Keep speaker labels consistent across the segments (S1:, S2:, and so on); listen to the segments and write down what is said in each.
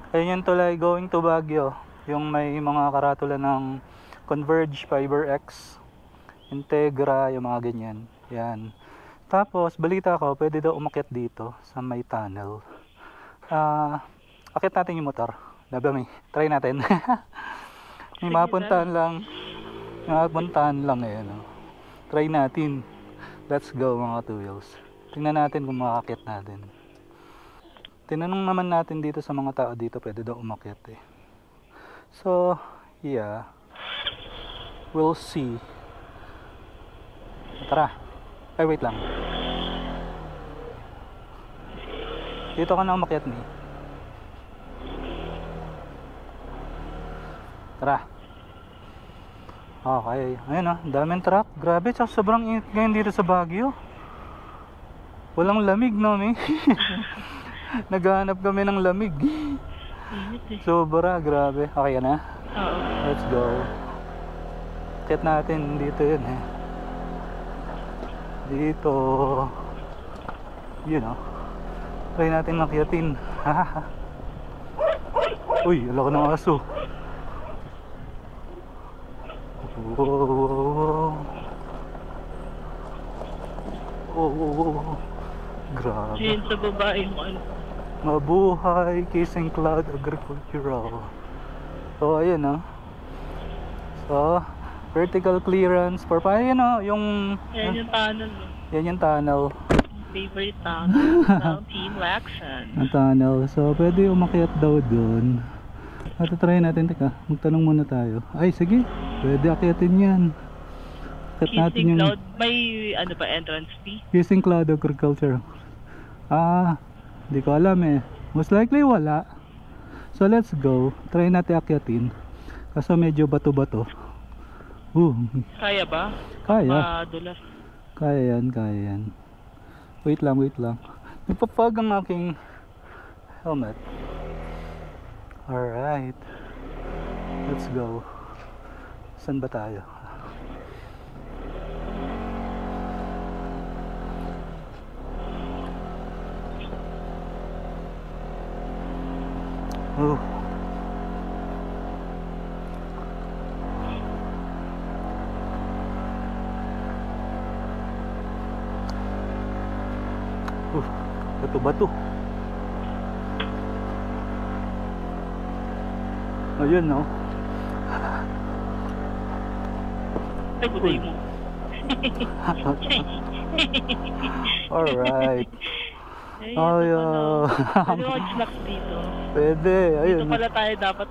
S1: Ayun yung tulay going to Baguio. Yung may mga karatula ng Converge, FiberX, Integra, yung mga ganyan. Yan. Tapos, balita ko, pwede daw umakyat dito sa may tunnel. Akyat natin yung motor. Labi, try natin. May mapuntahan lang. May mapuntahan lang eh. No? Try natin. Let's go mga two wheels. Tingnan natin kung makakit natin. Tinanong naman natin dito sa mga tao dito, pwede daw umakyat eh. So, yeah. We'll see. Tara. Ay, wait lang. Dito ka na umakyat ni. Tara. Okay. Ayun oh, daming truck. Grabe, tsaka sobrang init ngayon dito sa Baguio. Walang lamig no, eh. Naghahanap kami ng lamig. Sobra, grabe. Okay ka na?
S2: Oo.
S1: Let's go. Kit natin dito yun eh. Dito. Yun oh. Try natin makyatin. Uy, alak ng aso. Oh. Grabe.
S2: Yun sa babae mo ano.
S1: Mabuhay, Kissing Cloud Agricultural. So ayun oh. So vertical clearance for ayun oh, yung
S2: Yan yung tunnel.
S1: yan yung tunnel.
S2: Favorite tunnel ng Team Lacson.
S1: Ang tunnel. So pwede umakyat daw doon. At try natin, teka, magtanong muna tayo. Ay sige, pwede akyatin yan. Akyat natin
S2: Kissing
S1: yung
S2: Cloud, may ano ba entrance fee?
S1: Kissing Cloud Agriculture. Hindi ko alam eh. Most likely wala. So let's go. Try natin akyatin. Kaso medyo bato-bato.
S2: Kaya ba?
S1: Kaya.
S2: Madulas.
S1: Kaya yan. Wait lang. Nagpapag ang aking helmet. Alright. Let's go. Saan ba tayo? Bato-bato. Ayun no.
S2: Ay, buday mo.
S1: Alright.
S2: Pwede mag-snacks dito.
S1: Pwede, ayun.
S2: Dito pala tayo dapat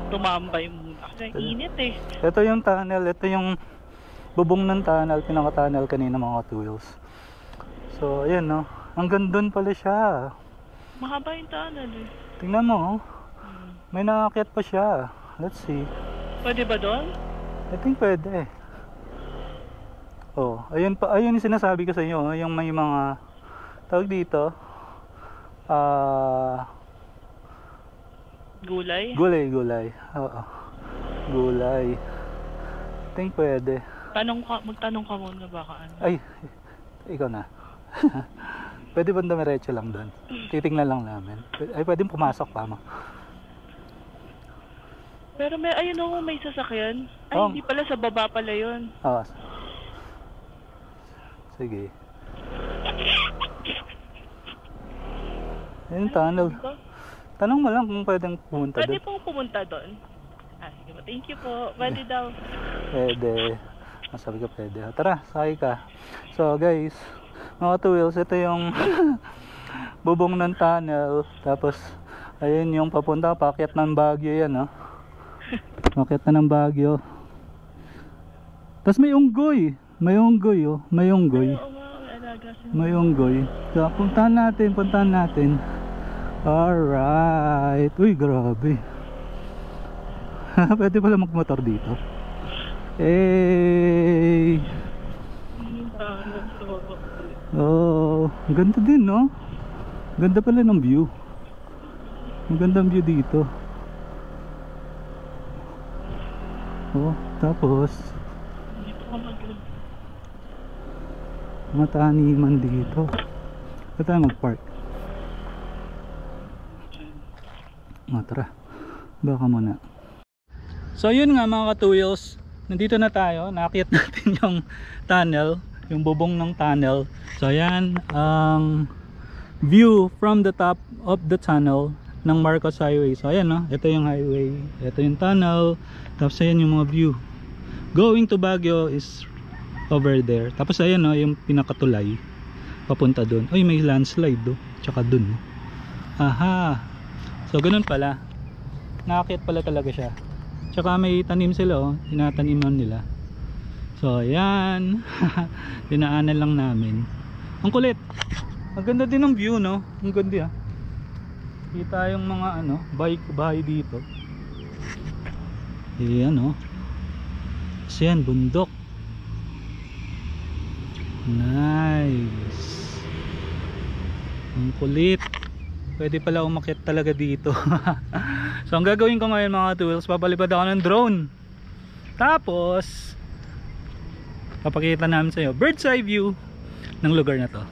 S2: tumambay muna. Kasi init eh.
S1: Ito yung tunnel, ito yung bubong ng tunnel, pinaka-tunnel kanina mga two wheels. So, ayun no. Hanggang doon pala siya.
S2: Mahaba yung tunnel eh.
S1: Tingnan mo, may nakaakyat pa siya. Let's see.
S2: Pwede ba doon?
S1: I think pwede. Oh, ayun yung sinasabi ko sa inyo, yung may mga tawag dito.
S2: Gulay?
S1: Gulay. Oo. Gulay. I think pwede.
S2: Magtanong ka muna baka ano.
S1: Ay, ikaw na. Pwede ba dumiretso lang doon? Titingnan lang namin. Ay, pwedeng pumasok pa mo.
S2: Pero ayun o, may sasakyan. Ay,
S1: Oh.
S2: hindi pala, sa baba pala yun.
S1: Oo. Sige. Ayun, tunnel. Tanong mo lang kung pwedeng pumunta
S2: Pwede
S1: doon.
S2: pong pumunta doon. Sige po, thank you po. Pwede daw.
S1: Pwede. Masabi ka pwede. Tara, sakay ka. So guys, mga two wheels, ito yung bubong ng tunnel. Tapos, ayun yung papunta, paakyat ng Baguio yan, no? Paakyat na ng Baguio. Tapos may unggoy. May unggoy, oh. May unggoy.
S2: Oo nga, may alaga siya.
S1: May unggoy. So, puntahan natin. Alright. Uy, grabe. Pwede pala magmotor dito. Hey! Oh, ang ganda din, no? Ganda pala ng view. Magandang view dito. Oh, tapos mga taniman dito. Saan tayo mag-park? Tara, baka muna. So yun nga mga ka-2wheels, nandito na tayo, nakakit natin yung tunnel, yung bubong ng tunnel. So ayan ang view from the top of the tunnel ng Marcos Highway. So ayan, no, ito yung highway, ito yung tunnel, tapos ayan yung mga view. Going to Baguio is over there. Tapos ayan, no, yung pinakatulay papunta dun. Uy, may landslide do, tsaka dun. Aha, so ganun pala, nakakit pala talaga siya. Tsaka may tanim sila, oh, tinataniman nila. So ayan, dinaanan lang namin. Ang kulit, ang ganda din ng view, no? Ang ganda, ah. Kita yung mga ano, bahay dito. Ayan, oh. Kasi yan, bundok. Nice. Ang kulit. Pwede pala umakyat talaga dito. So ang gagawin ko ngayon mga tools, papalipad ako ng drone. Tapos papakita namin sa inyo bird's eye view ng lugar na to.